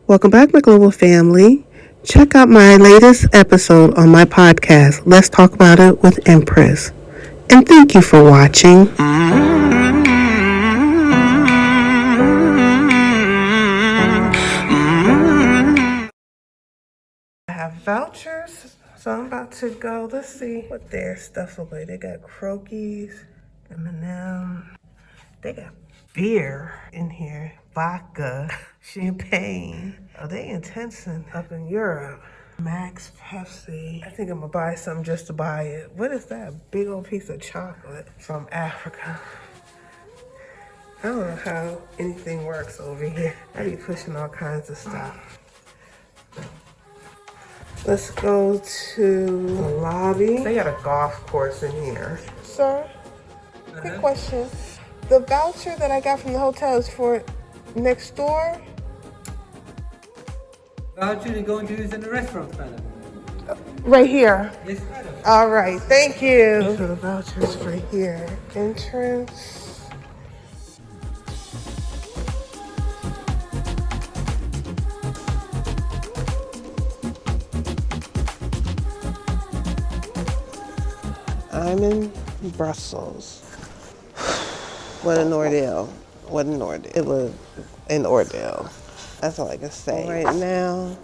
Welcome back, my global family. Check out my latest episode on my podcast, Let's Talk About It with Empress. And thank you for watching. I have vouchers, so I'm about to go. Let's see what their stuff look like. They got Croakies, M&M. They got beer in here, vodka, champagne. Oh, they intense up in Europe. Max Pepsi. I think I'm gonna buy some just to buy it. What is that? A big old piece of chocolate from Africa. I don't know how anything works over here. I be pushing all kinds of stuff. Let's go to the lobby. They got a golf course in here. Sir, quick question. The voucher that I got from the hotel is for next door? Voucher you're going to use in the restaurant, madam? Right here. Yes, madam. All right, thank you. Those are the vouchers for here. Entrance. I'm in Brussels. What an ordeal. What an ordeal. It was an ordeal. That's all I can say. Right now,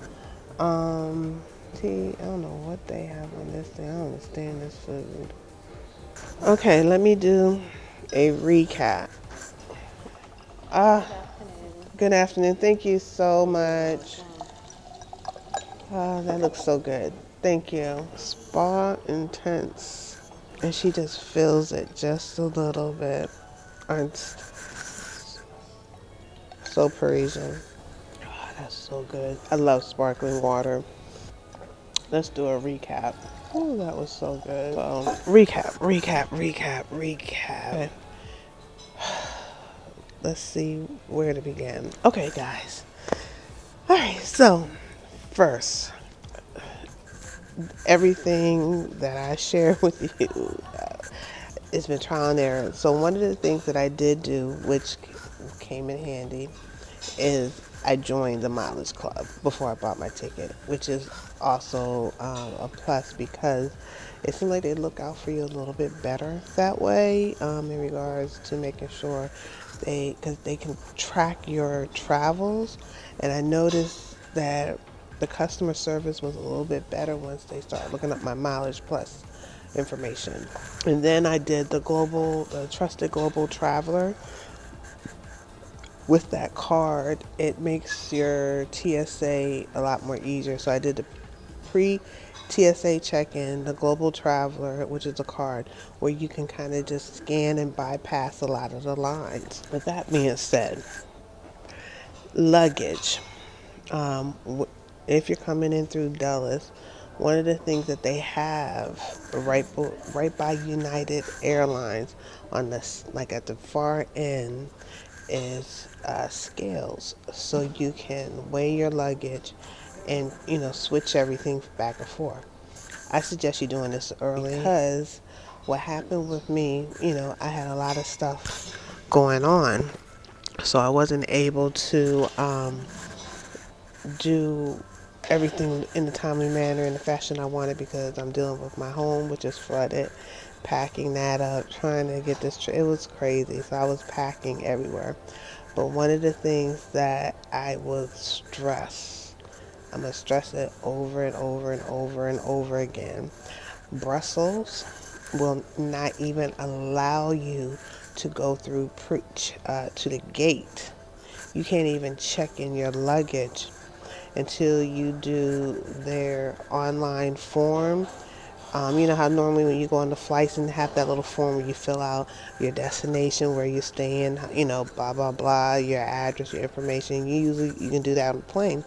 I don't know what they have on this thing. I don't understand this food. Okay, let me do a recap. Good afternoon. Thank you so much. That looks so good. Thank you. Spa Intense. And she just fills it just a little bit. So Parisian. Oh, that's so good. I love sparkling water. Let's do a recap. Oh, that was so good. Recap. Okay. Let's see where to begin. Okay, guys. All right, so first, everything that I share with you, it's been trial and error. So one of the things that I did do, which came in handy, is I joined the mileage club before I bought my ticket, which is also a plus because it seems like they look out for you a little bit better that way in regards to making sure because they can track your travels. And I noticed that the customer service was a little bit better once they started looking up my mileage plus information. And then I did the trusted global traveler. With that card, it makes your TSA a lot more easier. So I did the pre-TSA check-in, the Global Traveler, which is a card where you can kind of just scan and bypass a lot of the lines. With that being said, luggage. If you're coming in through Dulles, one of the things that they have right by United Airlines on this, like at the far end, is scales, so you can weigh your luggage and switch everything back and forth. I suggest you doing this early because what happened with me, I had a lot of stuff going on, so I wasn't able to do everything in the timely manner and the fashion I wanted because I'm dealing with my home, which is flooded, packing that up, trying to get this. It was crazy, so I was packing everywhere. But one of the things that I was stressed, I'm going to stress it over and over and over and over again. Brussels will not even allow you to go through to the gate. You can't even check in your luggage until you do their online form. You know how normally when you go on the flights and have that little form where you fill out your destination, where you're staying, blah, blah, blah, your address, your information. You can do that on the plane.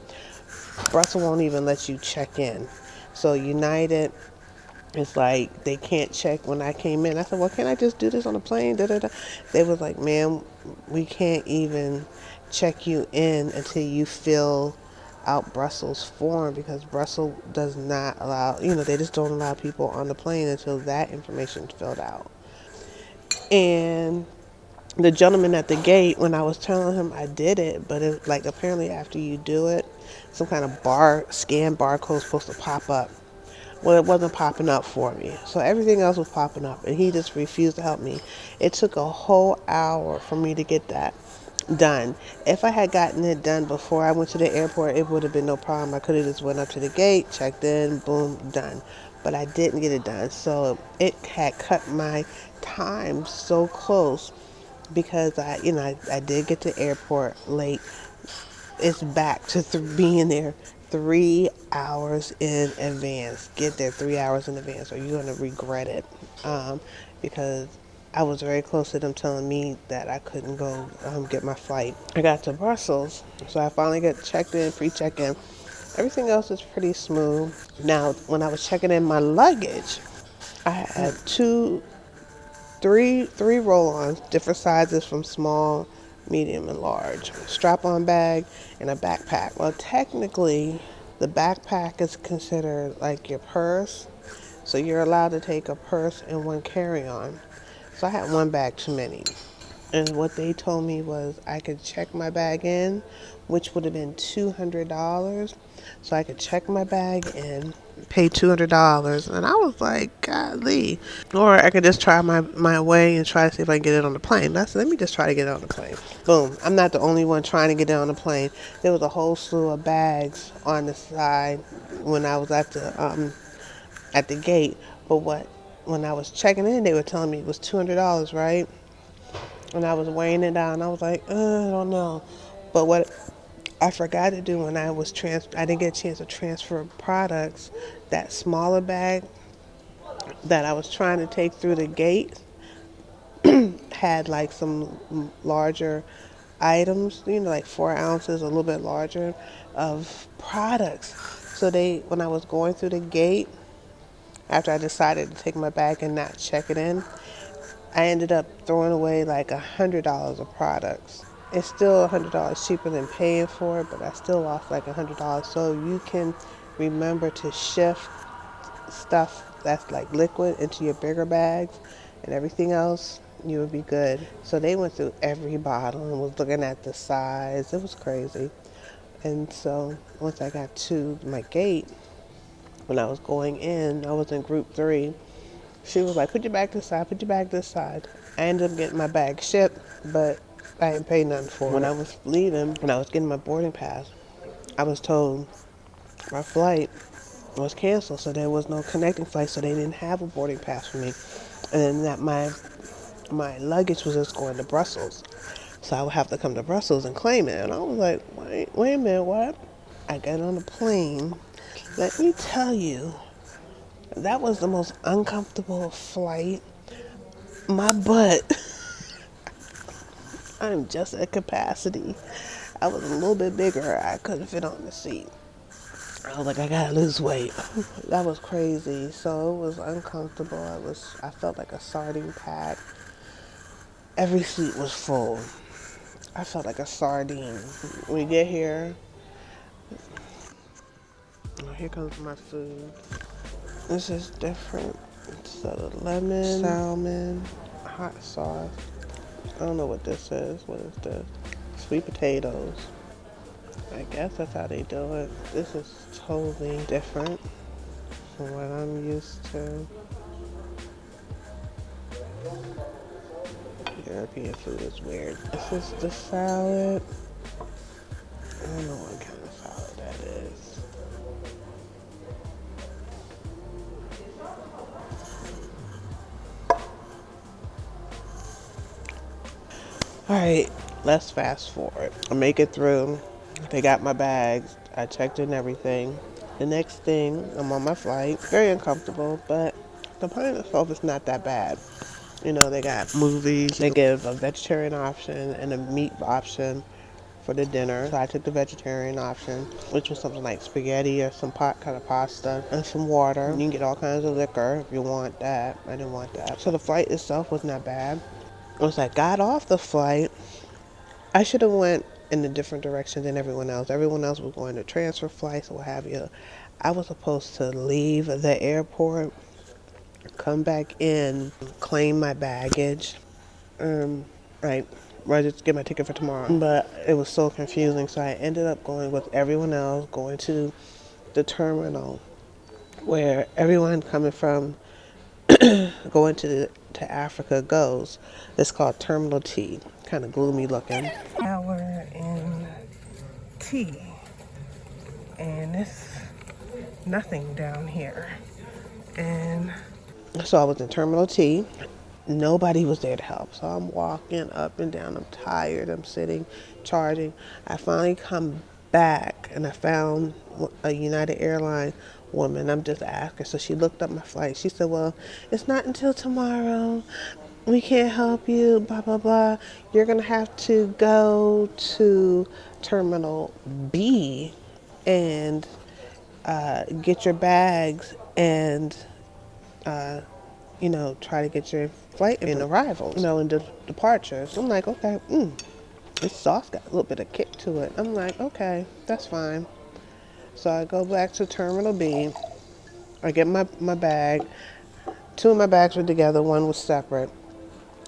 Brussels won't even let you check in. So United, it's like they can't check. When I came in, I said, well, can't I just do this on the plane? Da, da, da. They was like, ma'am, we can't even check you in until you fill out Brussels form because Brussels does not allow, they just don't allow people on the plane until that information is filled out. And The gentleman at the gate, when I was telling him I did it, but it, like apparently after you do it, some kind of scan barcode supposed to pop up. Well, it wasn't popping up for me. So everything else was popping up, and he just refused to help me. It took a whole hour for me to get that done. If I had gotten it done before I went to the airport, it would have been no problem. I could have just went up to the gate, checked in, boom, done. But I didn't get it done. So it had cut my time so close because I did get to the airport late. It's back to being there 3 hours in advance. Get there 3 hours in advance, or you're gonna regret it. Because I was very close to them telling me that I couldn't go get my flight. I got to Brussels, so I finally got checked in, pre-check in. Everything else is pretty smooth. Now, when I was checking in my luggage, I had three roll-ons, different sizes from small, medium, and large. Strap-on bag and a backpack. Well, technically, the backpack is considered like your purse, so you're allowed to take a purse and one carry-on. So I had one bag too many. And what they told me was I could check my bag in, which would have been $200. So I could check my bag in, pay $200. And I was like, golly. Or I could just try my way and try to see if I can get it on the plane. Let me just try to get it on the plane. Boom. I'm not the only one trying to get it on the plane. There was a whole slew of bags on the side when I was at the gate. But when I was checking in, they were telling me it was $200, right? And I was weighing it down. I was like, I don't know. But what I forgot to do when I didn't get a chance to transfer products. That smaller bag that I was trying to take through the gate had like some larger items, like 4 ounces, a little bit larger of products. So when I was going through the gate, after I decided to take my bag and not check it in, I ended up throwing away like $100 of products. It's still $100 cheaper than paying for it, but I still lost like $100. So you can remember to shift stuff that's like liquid into your bigger bags, and everything else you would be good. So they went through every bottle and was looking at the size. It was crazy. And so once I got to my gate, when I was going in, I was in group 3. She was like, put your bag to the side, put your bag to the side. I ended up getting my bag shipped, but I didn't pay nothing for it. When I was leaving, when I was getting my boarding pass, I was told my flight was canceled, so there was no connecting flight, so they didn't have a boarding pass for me. And then that my luggage was just going to Brussels. So I would have to come to Brussels and claim it. And I was like, wait a minute, what? I got on the plane. Let me tell you, that was the most uncomfortable flight. My butt, I'm just at capacity. I was a little bit bigger. I couldn't fit on the seat. I was like, I gotta lose weight. That was crazy. So it was uncomfortable. I felt like a sardine pack. Every seat was full. I felt like a sardine. When we get here, here comes my food. This is different. So lemon, salmon, hot sauce. I don't know what this is. What is this? Sweet potatoes. I guess that's how they do it. This is totally different from what I'm used to. European food is weird. This is the salad. I don't know what kind of salad that is. Alright, let's fast forward. I make it through. They got my bags. I checked in everything. The next thing, I'm on my flight. Very uncomfortable, but the plane itself is not that bad. They got movies. They give a vegetarian option and a meat option for the dinner. So I took the vegetarian option, which was something like spaghetti or some kind of pasta and some water. You can get all kinds of liquor if you want that. I didn't want that. So the flight itself was not bad. Once I got off the flight, I should have went in a different direction than everyone else. Everyone else was going to transfer flights or what have you. I was supposed to leave the airport, come back in, claim my baggage, and Right, ready to get my ticket for tomorrow. But it was so confusing, so I ended up going with everyone else, going to the terminal where everyone coming from going to Africa goes. It's called Terminal T. Kind of gloomy looking. Now we're in T, and it's nothing down here. And so I was in Terminal T. Nobody was there to help. So I'm walking up and down. I'm tired. I'm sitting, charging. I finally come back and I found a United Airlines woman. I'm just asking. So she looked up my flight. She said, well, it's not until tomorrow. We can't help you, blah, blah, blah. You're going to have to go to Terminal B and get your bags and try to get your flight in arrivals, and departures. I'm like, okay, this sauce got a little bit of kick to it. I'm like, okay, that's fine. So I go back to Terminal B. I get my bag. Two of my bags were together, one was separate.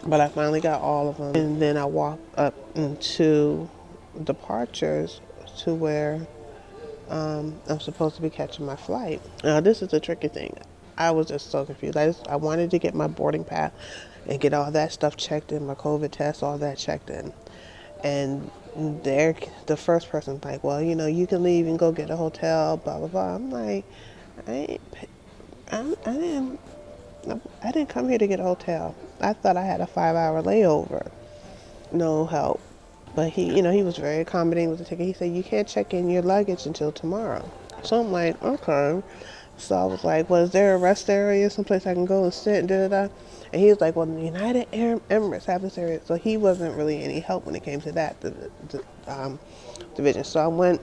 But I finally got all of them. And then I walked up into departures to where I'm supposed to be catching my flight. Now, this is the tricky thing. I was just so confused. I wanted to get my boarding pass and get all that stuff checked in, my COVID test, all that checked in. And the first person's like, well, you can leave and go get a hotel, blah, blah, blah. I'm like, I didn't come here to get a hotel. I thought I had a 5-hour layover. No help. But he was very accommodating with the ticket. He said, you can't check in your luggage until tomorrow. So I'm like, okay. So I was like, well, is there a rest area, someplace I can go and sit and da-da-da? And he was like, well, the United Empress have this area. So he wasn't really any help when it came to that division. So I went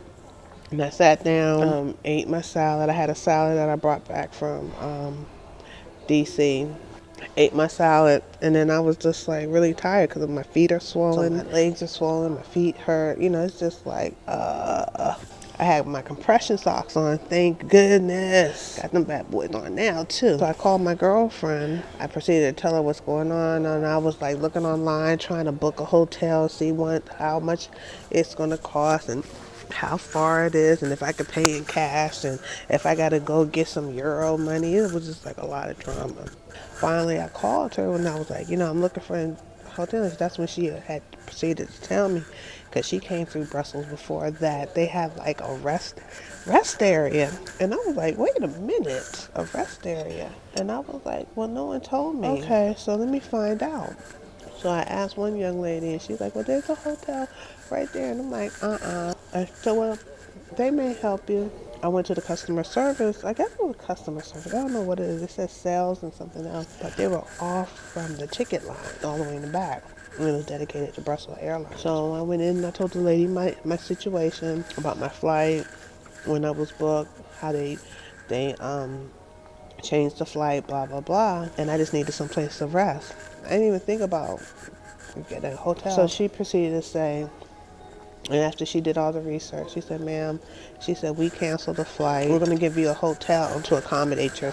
and I sat down, ate my salad. I had a salad that I brought back from DC. Ate my salad, and then I was just like really tired because my feet are swollen, so my legs are swollen, my feet hurt. It's just like I had my compression socks on, thank goodness. Got them bad boys on now too. So I called my girlfriend. I proceeded to tell her what's going on, and I was like looking online trying to book a hotel, see how much it's gonna cost and how far it is, and if I could pay in cash, and if I gotta go get some euro money. It was just like a lot of drama. Finally, I called her and I was like, I'm looking for a hotel. That's when she had proceeded to tell me, because she came through Brussels before that. They have like a rest area. And I was like, wait a minute, a rest area. And I was like, well, no one told me. Okay, so let me find out. So I asked one young lady, and she's like, well, there's a hotel right there. And I'm like, I said, well, they may help you. I went to the customer service. I guess it was customer service. I don't know what it is. It says sales and something else. But they were off from the ticket line all the way in the back. And it was dedicated to Brussels Airlines. So I went in and I told the lady my situation about my flight, when I was booked, how they changed the flight, blah, blah, blah. And I just needed some place to rest. I didn't even think about getting a hotel. So she proceeded to say, and after she did all the research, she said, ma'am, she said, we canceled the flight. We're going to give you a hotel to accommodate your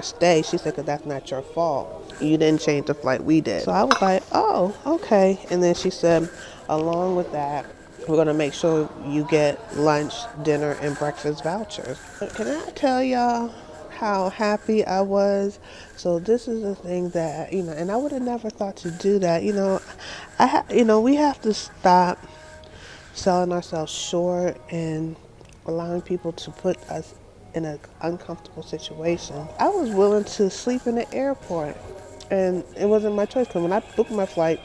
stay. She said, because that's not your fault. You didn't change the flight, we did. So I was like, oh, okay. And then she said, along with that, we're going to make sure you get lunch, dinner, and breakfast vouchers. But can I tell y'all how happy I was? So this is the thing that, and I would have never thought to do that. We have to stop selling ourselves short and allowing people to put us in an uncomfortable situation. I was willing to sleep in the airport, and it wasn't my choice, because when I booked my flight,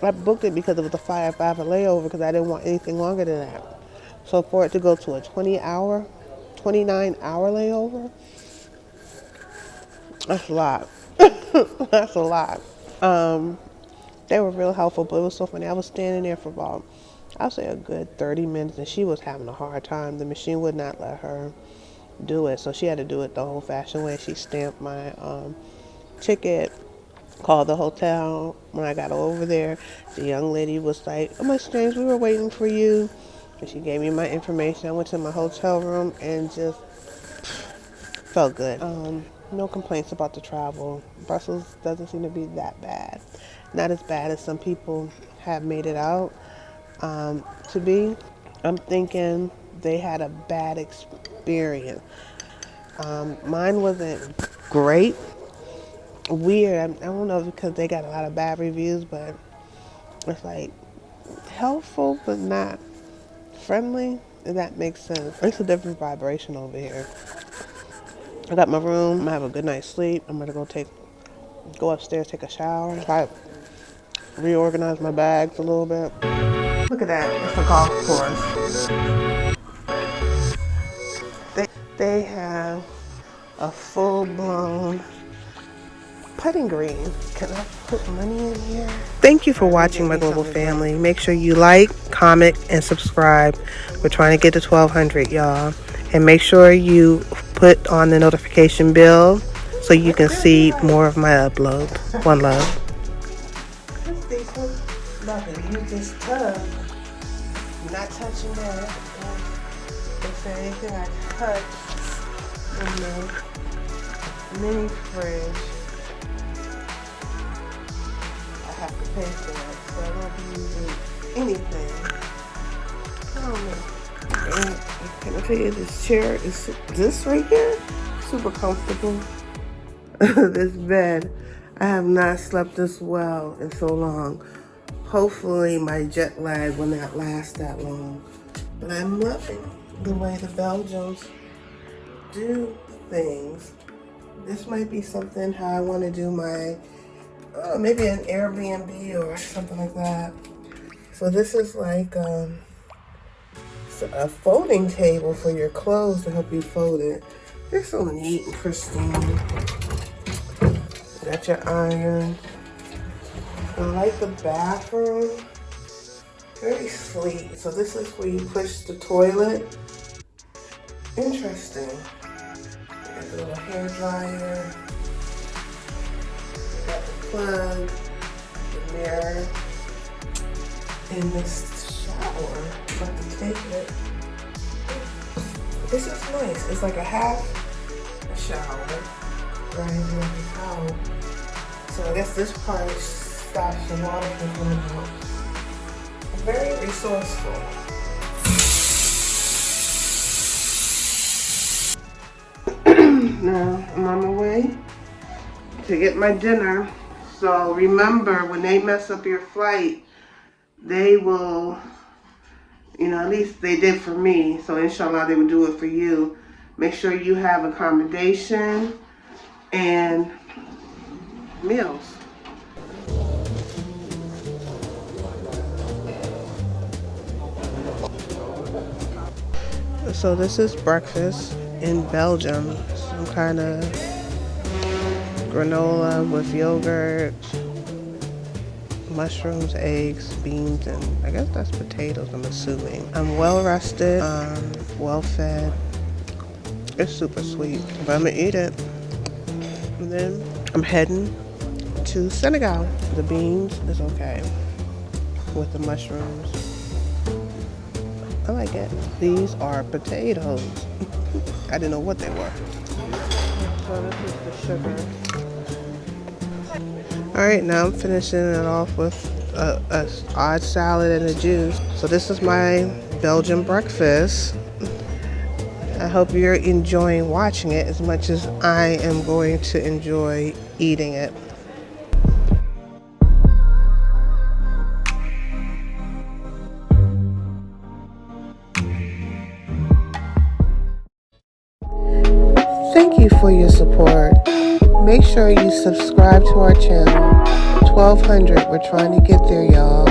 I booked it because it was a 5-hour layover, because I didn't want anything longer than that. So for it to go to a 29-hour layover, that's a lot. That's a lot. They were real helpful, but it was so funny. I was standing there for about, I'll say a good 30 minutes, and she was having a hard time. The machine would not let her do it, so she had to do it the old-fashioned way. She stamped my ticket, called the hotel. When I got over there, the young lady was like, oh, Miss James, we were waiting for you. And she gave me my information. I went to my hotel room and just felt good. No complaints about the travel. Brussels doesn't seem to be that bad. Not as bad as some people have made it out to be. I'm thinking they had a bad experience. Mine wasn't great. Weird. I don't know because they got a lot of bad reviews, but it's like helpful but not friendly. If that makes sense. It's a different vibration over here. I got my room. I'm gonna have a good night's sleep. I'm gonna go upstairs, take a shower, try to reorganize my bags a little bit. Look at that. It's a golf course. They have a full-blown putting green. Can I put money in here? Thank you for watching, my global family. Make sure you like, comment, and subscribe. We're trying to get to 1,200, y'all. And make sure you put on the notification bell so you can see more of my uploads. One love. Use this tub. Not touching that. If there's anything I touch in the mini fridge, I have to pay for it. So I won't be using anything. And can I tell you, this chair is this right here? Super comfortable. This bed. I have not slept this well in so long. Hopefully my jet lag will not last that long. But I'm loving the way the Belgians do things. This might be something how I want to do my, maybe an Airbnb or something like that. So this is like a folding table for your clothes to help you fold it. They're so neat and pristine. Got your iron. I like the bathroom. Very sleek. So this is where you push the toilet. Interesting. Got the little hair dryer. Got the plug, the mirror, and this shower. I'm about to take it. This is nice. It's like a half shower. Right here like a towel. So I guess this part stops the water from coming out. Very resourceful. Now I'm on my way to get my dinner. So remember, when they mess up your flight, they will, at least they did for me. So inshallah, they will do it for you. Make sure you have accommodation and meals. So this is breakfast in Belgium. Some kind of granola with yogurt, mushrooms, eggs, beans, and I guess that's potatoes, I'm assuming. I'm well rested, well fed. It's super sweet, but I'm gonna eat it. And then I'm heading to Senegal. The beans is okay with the mushrooms. I like it. These are potatoes. I didn't know what they were. So this is the sugar. Alright, now I'm finishing it off with a odd salad and a juice. So this is my Belgian breakfast. I hope you're enjoying watching it as much as I am going to enjoy eating it. Thank you for your support. Make sure you subscribe to our channel. 1,200, we're trying to get there, y'all.